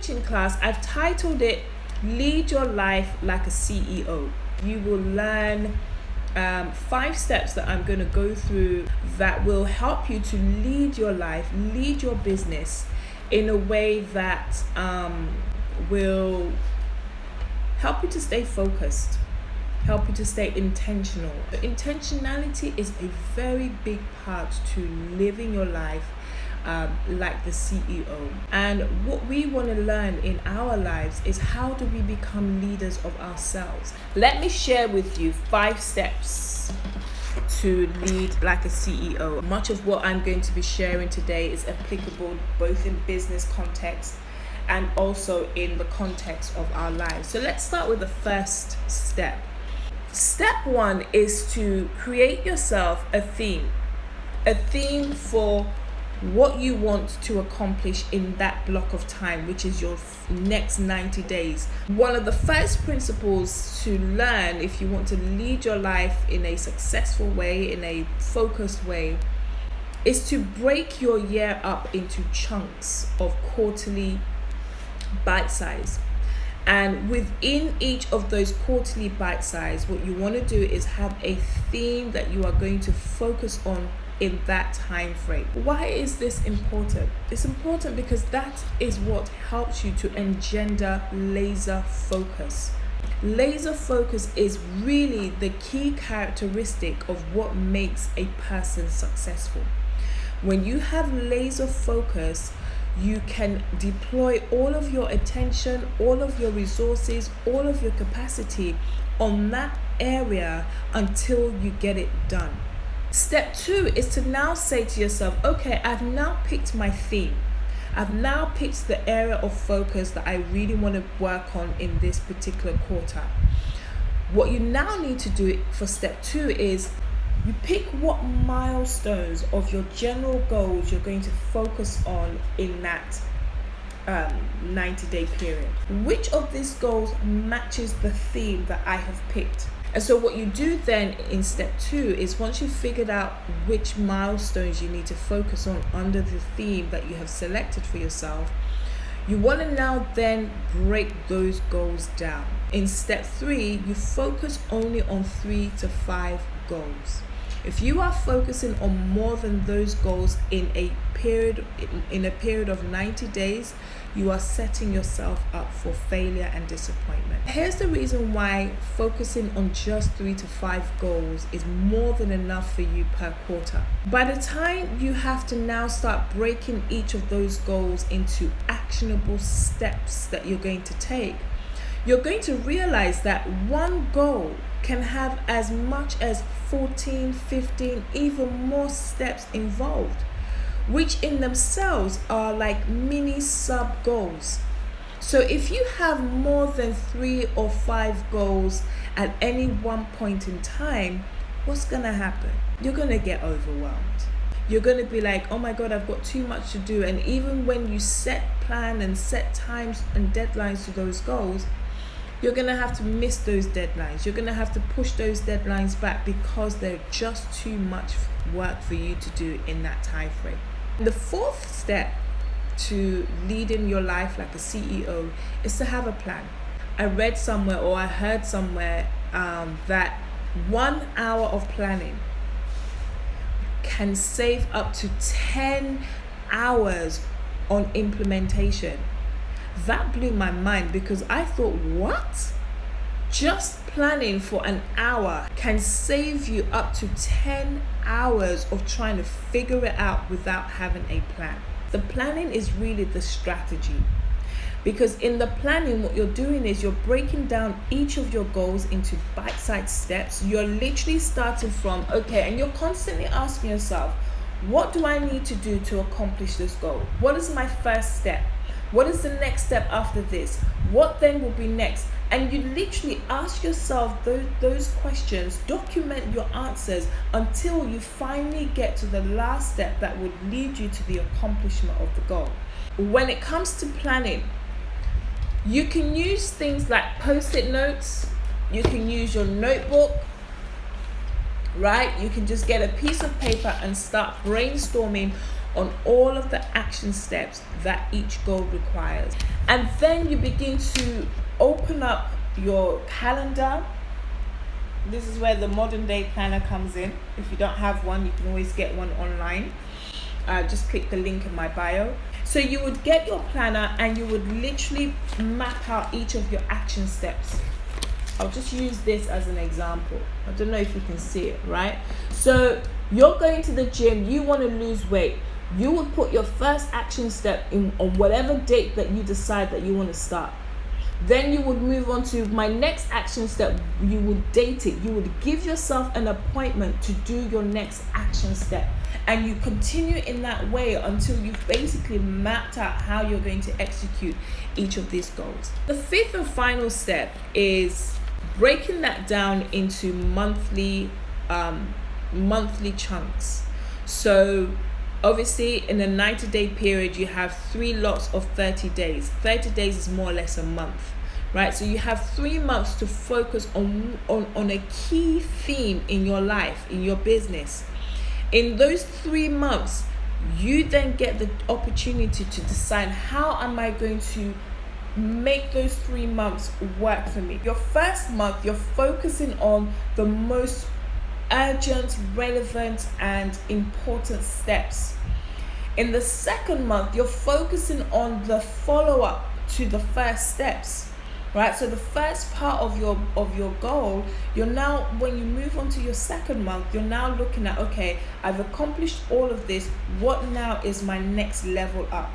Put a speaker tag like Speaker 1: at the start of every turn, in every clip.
Speaker 1: coaching class, I've titled it Lead Your Life Like a CEO. You will learn 5 steps that I'm going to go through that will help you to lead your life, lead your business in a way that will help you to stay focused, help you to stay intentional. Intentionality is a very big part to living your life like the CEO. And what we want to learn in our lives is how do we become leaders of ourselves. Let me share with you 5 steps to lead like a CEO. Much of what I'm going to be sharing today is applicable both in business context and also in the context of our lives. So let's start with the first step. Step 1 is to create yourself a theme for what you want to accomplish in that block of time, which is your next 90 days. One of the first principles to learn if you want to lead your life in a successful way, in a focused way, is to break your year up into chunks of quarterly bite size. And within each of those quarterly bite size, what you want to do is have a theme that you are going to focus on in that time frame. Why is this important? It's important because that is what helps you to engender laser focus. Laser focus is really the key characteristic of what makes a person successful. When you have laser focus, you can deploy all of your attention, all of your resources, all of your capacity on that area until you get it done. Step 2 is to now say to yourself, okay, I've now picked my theme. I've now picked the area of focus that I really want to work on in this particular quarter. What you now need to do for step 2 is you pick what milestones of your general goals you're going to focus on in that 90-day period. Which of these goals matches the theme that I have picked? And so what you do then in step 2 is once you've figured out which milestones you need to focus on under the theme that you have selected for yourself, you want to now then break those goals down. In step 3, you focus only on 3 to 5 goals. If you are focusing on more than those goals in a period of 90 days, you are setting yourself up for failure and disappointment. Here's the reason why focusing on just 3 to 5 goals is more than enough for you per quarter. By the time you have to now start breaking each of those goals into actionable steps that you're going to take, you're going to realize that one goal can have as much as 14, 15, even more steps involved, which in themselves are like mini sub goals. So if you have more than 3 or 5 goals at any one point in time, what's gonna happen? You're gonna get overwhelmed. You're gonna be like, oh my God, I've got too much to do. And even when you plan and set times and deadlines to those goals, you're going to have to miss those deadlines. You're going to have to push those deadlines back because they're just too much work for you to do in that time frame. The 4th step to leading your life like a CEO is to have a plan. I read somewhere or I heard somewhere that 1 hour of planning can save up to 10 hours on implementation. That blew my mind because I thought, what? Just planning for an hour can save you up to 10 hours of trying to figure it out without having a plan. The planning is really the strategy. Because in the planning, what you're doing is you're breaking down each of your goals into bite-sized steps. You're literally starting from, okay, and you're constantly asking yourself, what do I need to do to accomplish this goal? What is my first step? What is the next step after this? What then will be next? And you literally ask yourself those questions, document your answers until you finally get to the last step that would lead you to the accomplishment of the goal. When it comes to planning, you can use things like post-it notes, you can use your notebook, right? You can just get a piece of paper and start brainstorming on all of the action steps that each goal requires. And then you begin to open up your calendar. This is where the modern day planner comes in. If you don't have one, you can always get one online. Just click the link in my bio. So you would get your planner and you would literally map out each of your action steps. I'll just use this as an example. I don't know if you can see it, right? So you're going to the gym, you want to lose weight. You would put your first action step in on whatever date that you decide that you want to start. Then you would move on to my next action step. You would date it. You would give yourself an appointment to do your next action step. And you continue in that way until you've basically mapped out how you're going to execute each of these goals. The fifth and final step is breaking that down into monthly chunks. So obviously in a 90-day period, you have 3 lots of 30 days. 30 days is more or less a month, right? So you have 3 months to focus on a key theme in your life, in your business. In those 3 months, you then get the opportunity to decide, how am I going to make those 3 months work for me? Your first month, you're focusing on the most urgent, relevant, and important steps. In the second month, you're focusing on the follow-up to the first steps, right? So the first part of your goal, you're now, when you move on to your second month, you're now looking at, okay, I've accomplished all of this. What now is my next level up?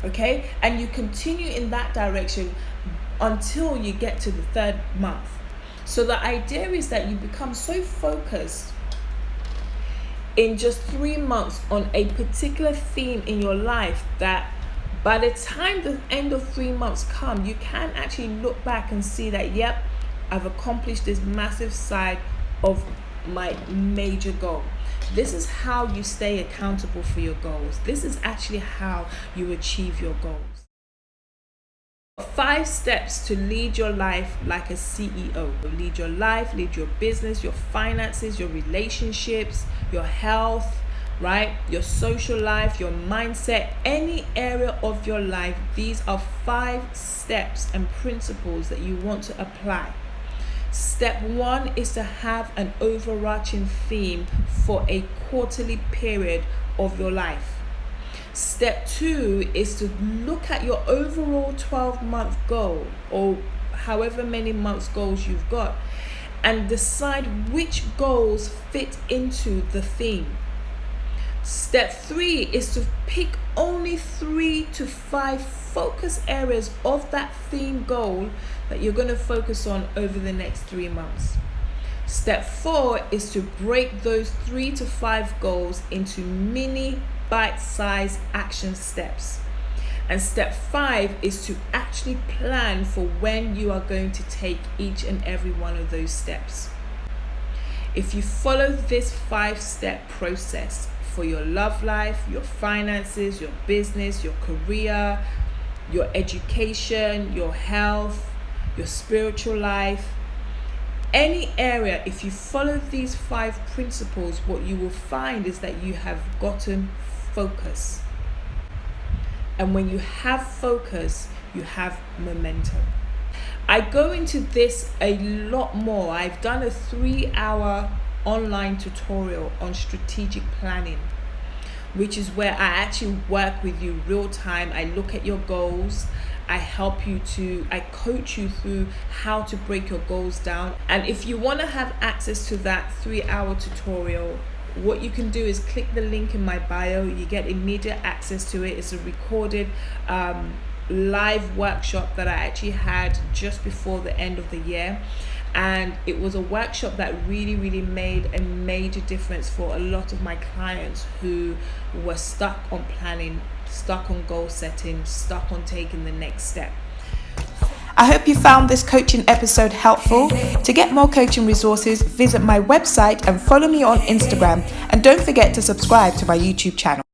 Speaker 1: Okay, and you continue in that direction until you get to the third month. So the idea is that you become so focused in just 3 months on a particular theme in your life that by the time the end of 3 months come, you can actually look back and see that, yep, I've accomplished this massive side of my major goal. This is how you stay accountable for your goals. This is actually how you achieve your goals. 5 steps to lead your life like a CEO. Lead your life, lead your business, your finances, your relationships, your health, right? Your social life, your mindset, any area of your life. These are 5 steps and principles that you want to apply. Step 1 is to have an overarching theme for a quarterly period of your life. Step 2 is to look at your overall 12-month goal, or however many months goals you've got, and decide which goals fit into the theme. Step 3 is to pick only 3 to 5 focus areas of that theme goal that you're going to focus on over the next 3 months. Step 4 is to break those 3 to 5 goals into mini bite-sized action steps. And step 5 is to actually plan for when you are going to take each and every one of those steps. If you follow this 5-step process for your love life, your finances, your business, your career, your education, your health, your spiritual life, any area, if you follow these 5 principles, what you will find is that you have gotten focus. And when you have focus, you have momentum. I go into this a lot more. I've done a 3-hour online tutorial on strategic planning, which is where I actually work with you real time. I look at your goals. I coach you through how to break your goals down. And if you want to have access to that 3-hour tutorial, what you can do is click the link in my bio. You get immediate access to it. It's a recorded live workshop that I actually had just before the end of the year. And it was a workshop that really made a major difference for a lot of my clients who were stuck on planning, stuck on goal setting, stuck on taking the next step. I hope you found this coaching episode helpful. To get more coaching resources, visit my website and follow me on Instagram. And don't forget to subscribe to my YouTube channel.